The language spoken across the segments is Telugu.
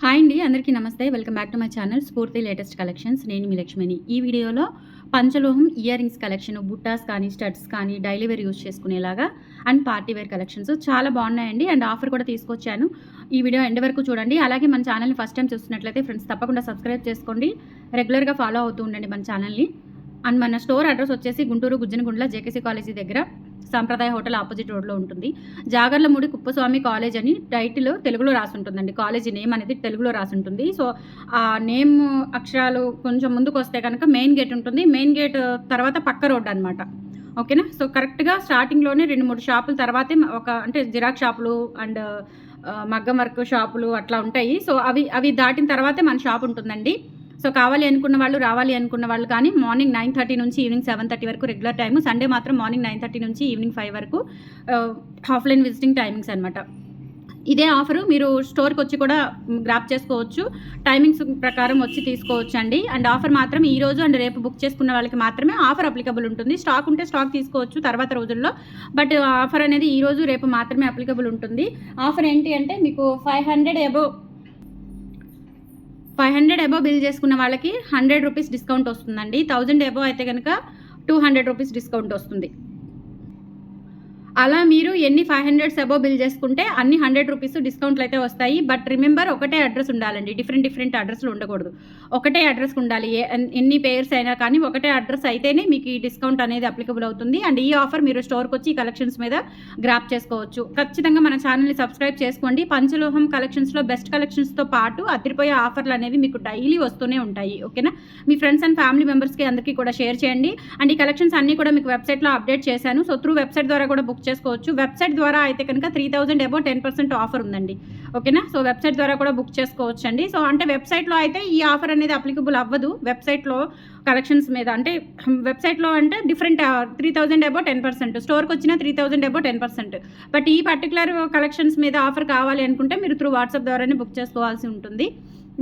హాయ్ అండి, అందరికీ నమస్తే. Welcome back to my channel Spoorthi latest collections. నేను మీ లక్ష్మిని. ఈ వీడియోలో పంచలోహం ఇయర్ రింగ్స్ కలెక్షన్, బుట్టాస్ కానీ, స్టడ్స్ కానీ, డైలీ వేర్ యూజ్ చేసుకునేలాగా అండ్ పార్టీ వేర్ కలెక్షన్స్ చాలా బాగున్నాయండి. అండ్ ఆఫర్ కూడా తీసుకొచ్చాను. ఈ వీడియో ఎండ్ వరకు చూడండి. అలాగే మన ఛానల్ని ఫస్ట్ టైం చూస్తున్నట్లయితే ఫ్రెండ్స్ తప్పకుండా సబ్స్క్రైబ్ చేసుకోండి. రెగ్యులర్గా ఫాలో అవుతూ ఉండండి మన ఛానల్ని. అండ్ మన స్టోర్ అడ్రస్ వచ్చేసి గుంటూరు గుజ్జనగుండ్ల జేకేసీ కాలేజీ దగ్గర సాంప్రదాయ హోటల్ ఆపోజిట్ రోడ్లో ఉంటుంది. జాగర్లమూడి కుప్పస్వామి కాలేజ్ అని టైటిల్ తెలుగులో రాసి ఉంటుందండి. కాలేజీ నేమ్ అనేది తెలుగులో రాసి ఉంటుంది. సో ఆ నేమ్ అక్షరాలు కొంచెం ముందుకు వస్తే కనుక మెయిన్ గేట్ ఉంటుంది. మెయిన్ గేట్ తర్వాత పక్క రోడ్ అనమాట. ఓకేనా. సో కరెక్ట్గా స్టార్టింగ్లోనే 2-3 షాపుల తర్వాతే అంటే జిరాక్స్ షాపులు అండ్ మగ్గం వర్క్ షాపులు అట్లా ఉంటాయి. సో అవి దాటిన తర్వాతే మన షాప్ ఉంటుందండి. సో కావాలి అనుకున్న వాళ్ళు, రావాలి అనుకున్న వాళ్ళు కానీ మార్నింగ్ 9:30 నుంచి ఈవినింగ్ 7:30 వరకు రెగ్యులర్ టైము. సండే మాత్రం మార్నింగ్ 9:30 నుంచి ఈవినింగ్ 5 వరకు ఆఫ్లైన్ విజిటింగ్ టైమింగ్స్ అనమాట. ఇదే ఆఫరు మీరు స్టోర్కి వచ్చి కూడా గ్రాప్ చేసుకోవచ్చు. టైమింగ్స్ ప్రకారం వచ్చి తీసుకోవచ్చు అండి. అండ్ ఆఫర్ మాత్రం ఈ రోజు అండ్ రేపు బుక్ చేసుకున్న వాళ్ళకి మాత్రమే ఆఫర్ అప్లికబుల్ ఉంటుంది. స్టాక్ ఉంటే స్టాక్ తీసుకోవచ్చు తర్వాత రోజుల్లో. బట్ ఆఫర్ అనేది ఈ రోజు రేపు మాత్రమే అప్లికబుల్ ఉంటుంది. ఆఫర్ ఏంటి అంటే మీకు 500 అబోవ్ బిల్ చేసుకున్న వాళ్ళకి 100 రూపీస్ డిస్కౌంట్ వస్తుందండి. 1000 అబోవ్ అయితే కనుక 200 రూపీస్ డిస్కౌంట్ వస్తుంది. అలా మీరు ఎన్ని 500 అబోవ్ బిల్ చేసుకుంటే అన్ని 100 రూపీస్ డిస్కౌంట్లు అయితే వస్తాయి. బట్ రిమెంబర్, ఒకటే అడ్రస్ ఉండాలండి. డిఫరెంట్ అడ్రస్లు ఉండకూడదు. ఒకటే అడ్రస్ ఉండాలి. ఎన్ని పేర్స్ అయినా కానీ ఒకటే అడ్రస్ అయితేనే మీకు ఈ డిస్కౌంట్ అనేది అప్లికబుల్ అవుతుంది. అండ్ ఈ ఆఫర్ మీరు స్టోర్కి వచ్చి ఈ కలెక్షన్స్ మీద గ్రాప్ చేసుకోవచ్చు. ఖచ్చితంగా మన ఛానల్ని సబ్స్క్రైబ్ చేసుకోండి. పంచలోహం కలెక్షన్స్లో బెస్ట్ కలెక్షన్స్తో పాటు అదిరిపోయే ఆఫర్లు అనేవి మీకు డైలీ వస్తూనే ఉంటాయి. ఓకేనా. మీ ఫ్రెండ్స్ అండ్ ఫ్యామిలీ మెంబర్స్కి అందరికీ కూడా షేర్ చేయండి. అండ్ ఈ కలెక్షన్స్ అన్నీ కూడా మీకు వెబ్సైట్లో అప్డేట్ చేశాను. సో త్రూ వెబ్సైట్ ద్వారా కూడా బుక్ చేసుకోవచ్చు. వెబ్సైట్ ద్వారా అయితే కనుక 3000 అబౌవ్ 10% ఆఫర్ ఉందండి. ఓకేనా. సో వెబ్సైట్ ద్వారా కూడా బుక్ చేసుకోవచ్చు అండి. సో అంటే వెబ్సైట్లో అయితే ఈ ఆఫర్ అనేది అప్లికబుల్ అవ్వదు. వెబ్సైట్లో కలెక్షన్స్ మీద అంటే వెబ్సైట్లో అంటే డిఫరెంట్ 3000 అబౌవ్ 10%, స్టోర్కి వచ్చిన 3000 అబౌవ్ 10%. బట్ ఈ పర్టికులర్ కలెక్షన్స్ మీద ఆఫర్ కావాలి అనుకుంటే మీరు త్రూ వాట్సాప్ ద్వారానే బుక్ చేసుకోవాల్సి ఉంటుంది.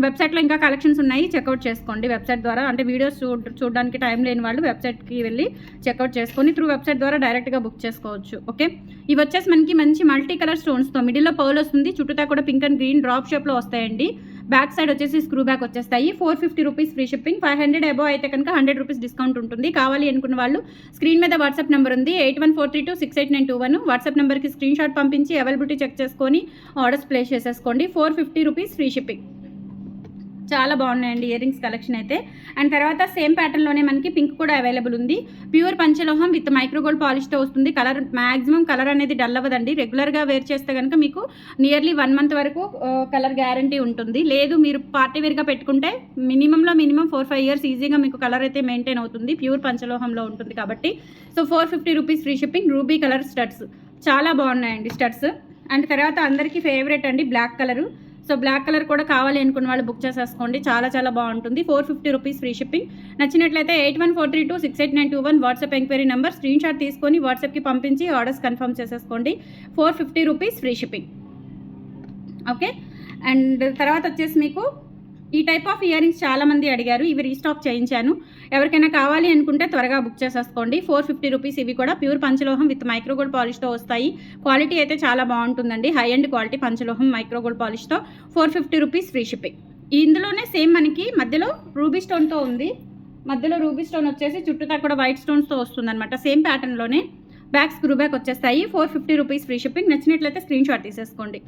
వెబ్సైట్లో ఇంకా కలెక్షన్స్ ఉన్నాయి, చెక్అవుట్ చేసుకోండి వెబ్సైట్ ద్వారా. అంటే వీడియోస్ చూడడానికి టైం లేని వాళ్ళు వెబ్సైట్కి వెళ్ళి చెక్అవుట్ చేసుకొని త్రూ వెబ్సైట్ ద్వారా డైరెక్ట్గా బుక్ చేసుకోవచ్చు. ఓకే. ఇవి వచ్చేసి మనకి మంచి మల్టీ కలర్ స్టోన్స్తో మిడిల్లో పర్ల్ వస్తుంది. చుట్టూతా కూడా పింక్ అండ్ గ్రీన్ డ్రాప్ షేప్లో వస్తాయండి. బ్యాక్ సైడ్ వచ్చేసి స్క్రూ బ్యాక్ వచ్చేస్తాయి. 450 రూపీస్ ఫ్రీ షిప్పింగ్. 500 అబోవ్ అయితే కనుక 100 రూపీస్ డిస్కౌంట్ ఉంటుంది. కావాలి అనుకున్న వాళ్ళు స్క్రీన్ మీద వాట్సాప్ నెంబర్ ఉంది 8143268921. వాట్సాప్ నెంబర్కి స్క్రీన్ షాట్ పంపించి అవైలబిలిటీ చెక్ చేసుకొని ఆర్డర్స్ ప్లేస్ చేసేసుకోండి. 450 రూపీస్ ఫ్రీ షిప్పింగ్. చాలా బాగున్నాయండి ఇయర్ రింగ్స్ కలెక్షన్ అయితే. అండ్ తర్వాత సేమ్ ప్యాటర్న్లోనే మనకి పింక్ కూడా అవైలబుల్ ఉంది. ప్యూర్ పంచలోహం విత్ మైక్రోగోల్డ్ పాలిష్తో వస్తుంది. కలర్ మ్యాక్సిమం కలర్ అనేది డల్ అవ్వదండి. రెగ్యులర్గా వేర్ చేస్తే కనుక మీకు నియర్లీ 1 మంత్ వరకు కలర్ గ్యారంటీ ఉంటుంది. లేదు మీరు పార్టీ వేర్గా పెట్టుకుంటే మినిమం 4-5 ఇయర్స్ ఈజీగా మీకు కలర్ అయితే మెయింటైన్ అవుతుంది. ప్యూర్ పంచలోహంలో ఉంటుంది కాబట్టి. So 450 rupees free shipping. Ruby colour studs చాలా బాగున్నాయండి స్టడ్స్. అండ్ తర్వాత అందరికీ ఫేవరెట్ అండి black colour. So black colour కూడా కావాలి అనుకున్న వాళ్ళు బుక్ చేసేసుకోండి. చాలా బాగుంటుంది. 450 రూపీస్ ఫ్రీ షిప్పింగ్. నచ్చినట్లయితే 8143268921 WhatsApp enquiry number screen shot తీసుకొని వాట్సాప్కి పంపించి ఆర్డర్స్ కన్ఫర్మ్ చేసేసుకోండి. 450 rupees free shipping. Okay. And తర్వాత వచ్చేసి మీకు ఈ టైప్ ఆఫ్ ఇయర్ రింగ్స్ చాలామంది అడిగారు. ఇవి రీస్టాక్ చేయించాను. ఎవరికైనా కావాలి అనుకుంటే త్వరగా బుక్ చేసేసుకోండి. 450 రూపీస్. ఇవి కూడా ప్యూర్ పంచలోహం విత్ మైక్రోగోల్డ్ పాలిష్తో వస్తాయి. క్వాలిటీ అయితే చాలా బాగుంటుందండి. హై అండ్ క్వాలిటీ పంచలోహం మైక్రోగోల్డ్ పాలిష్తో 450 రూపీస్ ఫ్రీ షిప్పింగ్. ఇందులోనే సేమ్ మనకి మధ్యలో రూబీ స్టోన్తో ఉంది. మధ్యలో రూబీ స్టోన్ వచ్చేసి చుట్టూతా కూడా వైట్ స్టోన్స్తో వస్తుందన్నమాట. సేమ్ ప్యాటర్న్లోనే బ్యాక్ స్క్రూ బ్యాక్ వచ్చేస్తాయి. 450 రూపీస్ ఫ్రీ షిప్పింగ్. నచ్చినట్లయితే స్క్రీన్ షాట్ తీసేసుకోండి.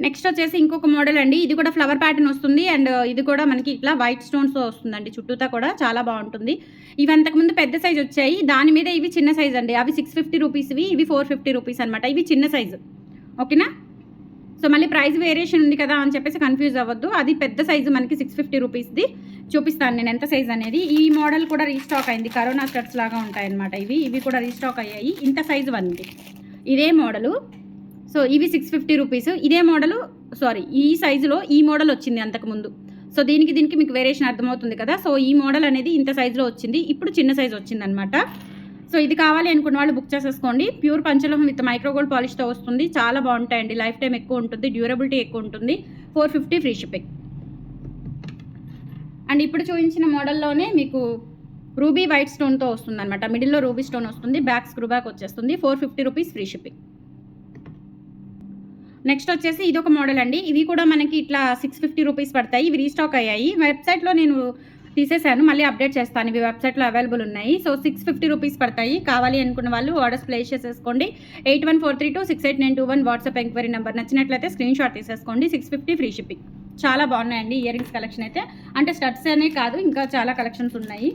నెక్స్ట్ వచ్చేసి ఇంకొక మోడల్ అండి. ఇది కూడా ఫ్లవర్ ప్యాటర్న్ వస్తుంది. అండ్ ఇది కూడా మనకి ఇట్లా వైట్ స్టోన్స్తో వస్తుందండి. చుట్టూతా కూడా చాలా బాగుంటుంది. ఇవి అంతకుముందు పెద్ద సైజ్ వచ్చాయి. దాని మీద ఇవి చిన్న సైజ్ అండి. అవి 650 రూపీస్వి, ఇవి 450 రూపీస్ అనమాట. ఇవి చిన్న సైజు. ఓకేనా. సో మళ్ళీ ప్రైస్ వేరియేషన్ ఉంది కదా అని చెప్పేసి కన్ఫ్యూజ్ అవ్వద్దు. అది పెద్ద సైజు మనకి 650 రూపీస్ది. చూపిస్తాను నేను ఎంత సైజ్ అనేది. ఈ మోడల్ కూడా రీస్టాక్ అయింది. కరోనా స్టడ్స్ లాగా ఉంటాయన్నమాట. ఇవి కూడా రీస్టాక్ అయ్యాయి. ఇంత సైజు ఉంది. ఇదే మోడలు. సో ఇవి 650 రూపీస్. ఇదే మోడలు ఈ సైజులో ఈ మోడల్ వచ్చింది అంతకుముందు. సో దీనికి మీకు వేరియేషన్ అర్థమవుతుంది కదా. సో ఈ మోడల్ అనేది ఇంత సైజులో వచ్చింది. ఇప్పుడు చిన్న సైజు వచ్చిందనమాట. సో ఇది కావాలి అనుకున్న వాళ్ళు బుక్ చేసేసుకోండి. ప్యూర్ పంచలోహం విత్ మైక్రోగోల్డ్ పాలిష్తో వస్తుంది. చాలా బాగుంటాయండి. లైఫ్ టైం ఎక్కువ ఉంటుంది. డ్యూరబిలిటీ ఎక్కువ ఉంటుంది. 450 ఫ్రీ షిప్పింగ్. అండ్ ఇప్పుడు చూపించిన మోడల్లోనే మీకు రూబీ వైట్ స్టోన్తో వస్తుంది అనమాట. మిడిల్లో రూబీ స్టోన్ వస్తుంది. బ్యాక్ స్క్రూ బ్యాక్ వచ్చేస్తుంది. 450 రూపీస్ ఫ్రీ షిప్పింగ్. నెక్స్ట్ వచ్చేసి ఇదొక మోడల్ అండి. ఇవి కూడా మనకి ఇట్లా 650 రూపీస్ పడతాయి. ఇవి రీస్టాక్ అయ్యాయి. వెబ్సైట్లో నేను తీసేసాను, మళ్ళీ అప్డేట్ చేస్తాను. ఇవి వెబ్సైట్లో అవైలబుల్ ఉన్నాయి. సో 650 రూపీస్ పడతాయి. కావాలి అనుకున్న వాళ్ళు ఆర్డర్స్ ప్లేస్ చేసేసుకోండి. 8143268921 వాట్సాప్ ఎంక్వైరీ నెంబర్. నచ్చినట్లయితే స్క్రీన్ షాట్ తీసేసుకోండి. 650 ఫ్రీ షిప్పింగ్. చాలా బాగున్నాయండి ఇయర్ రింగ్స్ కలెక్షన్ అయితే. అంటే స్టడ్స్ అనే కాదు, ఇంకా చాలా కలెక్షన్స్ ఉన్నాయి.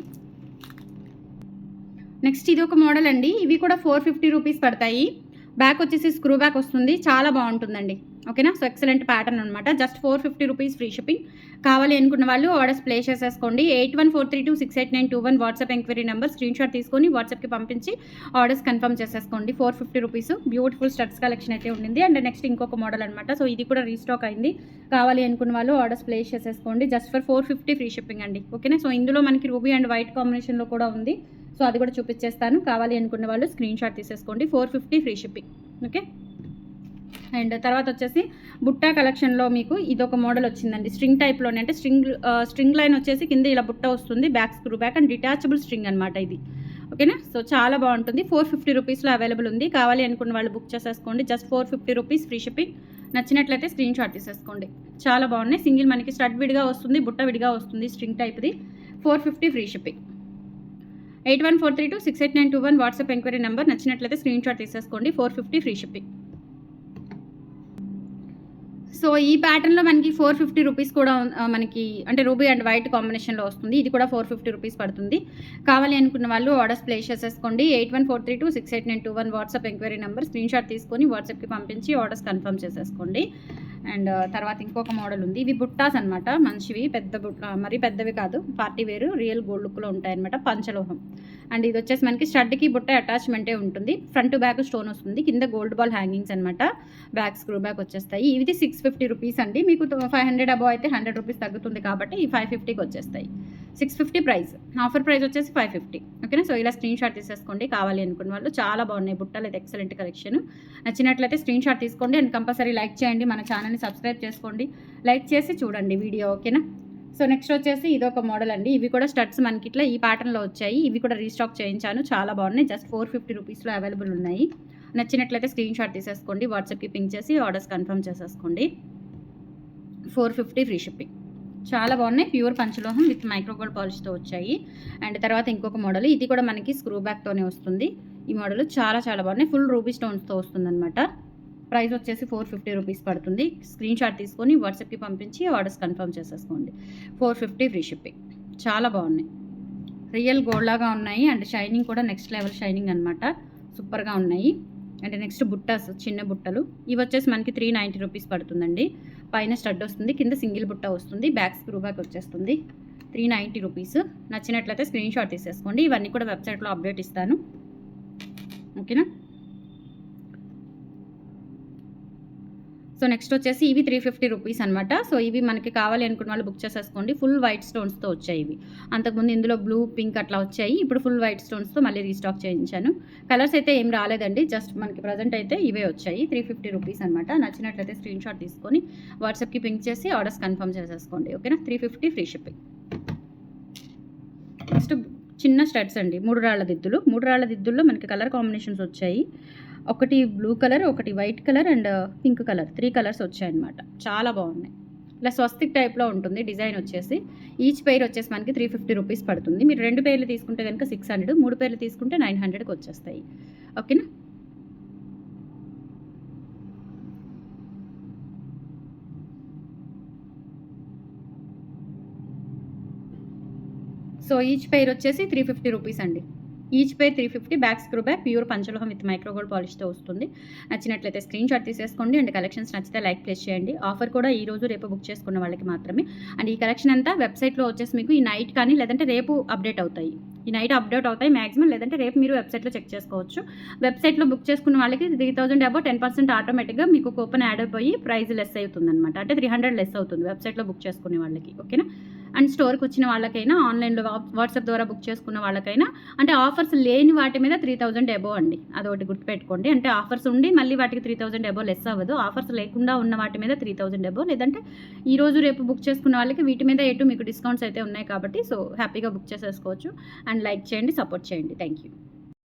నెక్స్ట్ ఇది ఒక మోడల్ అండి. ఇవి కూడా 450 రూపీస్ పడతాయి. బ్యాక్ వచ్చేసి స్క్రూ బ్యాక్ వస్తుంది. చాలా బాగుంటుందండి. ఓకేనా. సో ఎక్సలెంట్ ప్యాటర్న్ అనమాట. Just 450 rupees free shipping. కావాలి అనుకున్న వాళ్ళు ఆర్డర్స్ ప్లేస్ చేసేసుకోండి. 8143268921 WhatsApp enquiry number. Screen shot తీసుకొని వాట్సాప్కి పంపించి ఆర్డర్స్ కన్ఫర్మ్ చేసేసుకోండి. 450 రూపీస్ బ్యూటిఫుల్ స్టడ్స్ కలెక్షన్ అయితే ఉండింది. అండ్ నెక్స్ట్ ఇంకొక మోడల్ అనమాట. సో ఇది కూడా రీస్టాక్ అయింది. కావాలి అనుకున్న వాళ్ళు ఆర్డర్స్ ప్లేస్ చేసేసుకోండి. జస్ట్ ఫర్ 450 ఫ్రీ షిప్పింగ్ అండి. ఓకేనా. సో ఇందులో మనకి రూబీ అండ్ వైట్ కాంబినేషన్లో కూడా ఉంది. సో అది కూడా చూపించేస్తాను. కావాలి అనుకున్న వాళ్ళు స్క్రీన్ షాట్ తీసేసుకోండి. 450 ఫ్రీ షిప్పింగ్. ఓకే. అండ్ తర్వాత వచ్చేసి బుట్టా కలెక్షన్లో మీకు ఇదొక మోడల్ వచ్చిందండి. స్ట్రింగ్ టైప్లోనే, అంటే స్ట్రింగ్ లైన్ వచ్చేసి కింద ఇలా బుట్ట వస్తుంది. Back screw back and detachable string అనమాట ఇది. ఓకేనా. సో చాలా బాగుంటుంది. 450 రూపీస్లో అవైలబుల్ ఉంది. కావాలి అనుకున్న వాళ్ళు బుక్ చేసేసుకోండి. Just 450 rupees free shipping. నచ్చినట్లయితే స్క్రీన్ షాట్ తీసేసుకోండి. చాలా బాగున్నాయి. సింగిల్ మనకి స్టడ్ విడిగా వస్తుంది, బుట్ట విడిగా వస్తుంది. స్ట్రింగ్ టైప్ది. 450 free shipping. 8143268921 WhatsApp enquiry number. నచ్చినట్లయితే స్క్రీన్ షాట్ తీసేసుకోండి. 450 ఫ్రీ షిప్పింగ్. సో ఈ ప్యాటర్న్లో మనకి 450 రూపీస్ కూడా మనకి అంటే రూబీ అండ్ వైట్ కాంబినేషన్లో వస్తుంది. ఇది కూడా 450 రూపీస్ పడుతుంది. కావాలి అనుకున్న వాళ్ళు ఆర్డర్స్ ప్లేస్ చేసేసుకోండి. 8143268921 WhatsApp enquiry number. Screen shot తీసుకొని వాట్సాప్కి పంపించి ఆర్డర్స్ కన్ఫర్మ్ చేసేసుకోండి. అండ్ తర్వాత ఇంకొక మోడల్ ఉంది. ఇవి బుట్టాస్ అనమాట. మంచివి, పెద్ద బుట్ట, మరీ పెద్దవి కాదు, పార్టీ వేరు, రియల్ గోల్డ్ లుక్లో ఉంటాయన్నమాట. పంచలోహం. అండ్ ఇది వచ్చేసి మనకి స్టడ్కి బుట్ట అటాచ్మెంటే ఉంటుంది. ఫ్రంట్ బ్యాక్ స్టోన్ వస్తుంది. కింద గోల్డ్ బాల్ హ్యాంగింగ్స్ అనమాట. బ్యాక్ స్క్రూ బ్యాక్ వచ్చేస్తాయి. ఇది 650 రూపీస్ అండి. మీకు 500 అబౌవ్ అయితే 100 రూపీస్ తగ్గుతుంది కాబట్టి ఈ 550కి వచ్చేస్తాయి. 650 ప్రైస్. ఆఫర్ ప్రైస్ వచ్చేసి 550. ఓకేనా. సో ఇలా స్క్రీన్ షాట్ తీసేసుకోండి. కావాలి అనుకున్న వాళ్ళు. చాలా బాగున్నాయి బుట్టలు అయితే. Excellent collection. నచ్చినట్లయితే స్క్రీన్ షాట్ తీసుకోండి. అండ్ కంపల్సరీ లైక్ చేయండి. మన ఛానల్ని సబ్స్క్రైబ్ చేసుకోండి. లైక్ చేసి చూడండి వీడియో. ఓకేనా. సో నెక్స్ట్ వచ్చేసి ఇదొక మోడల్ అండి. ఇవి కూడా స్టడ్స్ మనకి ఇట్లా ఈ ప్యాటర్న్లో వచ్చాయి. ఇవి కూడా రీస్టాక్ చేయించాను. చాలా బాగున్నాయి. జస్ట్ 450 రూపీస్లో అవైలబుల్ ఉన్నాయి. నచ్చినట్లయితే స్క్రీన్ షాట్ తీసేసుకోండి. వాట్సాప్కి పింక్ చేసి ఆర్డర్స్ కన్ఫర్మ్ చేసేసుకోండి. 450 ఫ్రీ షిప్పింగ్. చాలా బాగున్నాయి. ప్యూర్ పంచలోహం విత్ మైక్రోగోల్డ్ పాలిష్తో వచ్చాయి. అండ్ తర్వాత ఇంకొక మోడల్. ఇది కూడా మనకి స్క్రూ బ్యాక్తోనే వస్తుంది. ఈ మోడల్ చాలా చాలా బాగున్నాయి. ఫుల్ రూబీ స్టోన్స్తో వస్తుందన్నమాట. ప్రైస్ వచ్చేసి 450 రూపీస్ పడుతుంది. స్క్రీన్ షాట్ తీసుకొని వాట్సాప్కి పంపించి ఆర్డర్స్ కన్ఫర్మ్ చేసేసుకోండి. 450 ఫ్రీ షిప్పింగ్. చాలా బాగున్నాయి. రియల్ గోల్డ్ లాగా ఉన్నాయి. అండ్ షైనింగ్ కూడా నెక్స్ట్ లెవెల్ షైనింగ్ అనమాట. సూపర్గా ఉన్నాయి. అండ్ నెక్స్ట్ బుట్టాస్, చిన్న బుట్టలు. ఇవి వచ్చేసి మనకి 390 రూపీస్ పడుతుందండి. పైన స్టడ్ వస్తుంది, కింద సింగిల్ బుట్ట వస్తుంది, బ్యాక్ స్క్రూ బ్యాక్ వచ్చేస్తుంది. 390 రూపీస్. నచ్చినట్లయితే స్క్రీన్ షాట్ తీసేసుకోండి. ఇవన్నీ కూడా వెబ్సైట్లో అప్డేట్ ఇస్తాను. ఓకేనా. సో నెక్స్ట్ వచ్చేసి ఇవి 350 రూపీస్ అనమాట. సో ఇవి మనకి కావాలి అనుకున్న వాళ్ళు బుక్ చేసేసుకోండి. ఫుల్ వైట్ స్టోన్స్తో వచ్చాయి ఇవి. అంతకుముందు ఇందులో బ్లూ, పింక్ అట్లా వచ్చాయి. ఇప్పుడు ఫుల్ వైట్ స్టోన్స్తో మళ్ళీ రీస్టాక్ చేయించాను. కలర్స్ అయితే ఏం రాలేదండి. జస్ట్ మనకి ప్రజెంట్ అయితే ఇవే వచ్చాయి. 350 రూపీస్ అనమాట. నచ్చినట్లయితే స్క్రీన్ షాట్ తీసుకొని వాట్సాప్కి పింక్ చేసి ఆర్డర్స్ కన్ఫర్మ్ చేసేసుకోండి. ఓకేనా. 350 ఫ్రీ షిప్పింగ్. నెక్స్ట్ చిన్న స్టడ్స్ అండి. 3 రాళ్ల దిద్దులు. 3 రాళ్ల దిద్దుల్లో మనకి కలర్ కాంబినేషన్స్ వచ్చాయి. ఒకటి బ్లూ కలర్, ఒకటి white colour and pink colour. 3 colours వచ్చాయన్నమాట. చాలా బాగున్నాయి. ఇలా స్వస్తిక్ టైప్లో ఉంటుంది డిజైన్ వచ్చేసి. ఈచ్ పెయిర్ వచ్చేసి మనకి 350 రూపీస్ పడుతుంది. మీరు 2 పెయిర్లు తీసుకుంటే కనుక 600, 3 పెయిర్లు తీసుకుంటే 900కి వచ్చేస్తాయి. ఓకేనా. సో ఈచ్ పెయిర్ వచ్చేసి 350 రూపీస్ అండి. Each pair 350. Back screw back pure పంచలోహం విత్ మైక్రోగోల్డ్ పాలిష్తో వస్తుంది. నచ్చినట్లయితే స్క్రీన్ షాట్ తీసేసుకోండి. అండ్ కలెక్షన్స్ నచ్చితే లైక్ ప్లేస్ చేయండి. ఆఫర్ కూడా ఈ రోజు రేపు బుక్ చేసుకున్న వాళ్ళకి మాత్రమే. అండ్ ఈ కలెక్షన్ అంతా వెబ్సైట్లో వచ్చేసి మీకు ఈ నైట్ కానీ లేదంటే రేపు అప్డేట్ అవుతాయి. ఈ నైట్ అప్డేట్ అవుతాయి మ్యాక్సిమం, లేదంటే రేపు మీరు వెబ్సైట్లో చెక్ చేసుకోవచ్చు. వెబ్సైట్లో బుక్ చేసుకున్న వాళ్ళకి 3000 అబౌవ్ 10% ఆటోమేటిక్గా మీకు కూపన్ యాడ్ అయిపోయి ప్రైస్ లెస్ అవుతుంది అనమాట. అంటే 300 లెస్ అవుతుంది వెబ్సైట్లో బుక్ చేసుకునే వాళ్ళకి. ఓకేనా. అండ్ స్టోర్కి వచ్చిన వాళ్ళకైనా, ఆన్లైన్లో వాట్సాప్ ద్వారా బుక్ చేసుకున్న వాళ్ళకైనా, అంటే ఆఫర్స్ లేని వాటి మీద 3000 అబౌవ్ అండి. అదొకటి గుర్తుపెట్టుకోండి. అంటే ఆఫర్స్ ఉండి మళ్ళీ వాటికి 3000 అబౌవ్ లెస్ అవ్వదు. ఆఫర్స్ లేకుండా ఉన్న వాటి మీద 3000 అబౌవ్, లేదంటే ఈ రోజు రేపు బుక్ చేసుకున్న వాళ్ళకి వీటి మీద మీకు డిస్కౌంట్స్ అయితే ఉన్నాయి కాబట్టి సో హ్యాపీగా బుక్ చేసేసుకోవచ్చు. అండ్ లైక్ చేయండి, సపోర్ట్ చేయండి. Thank you.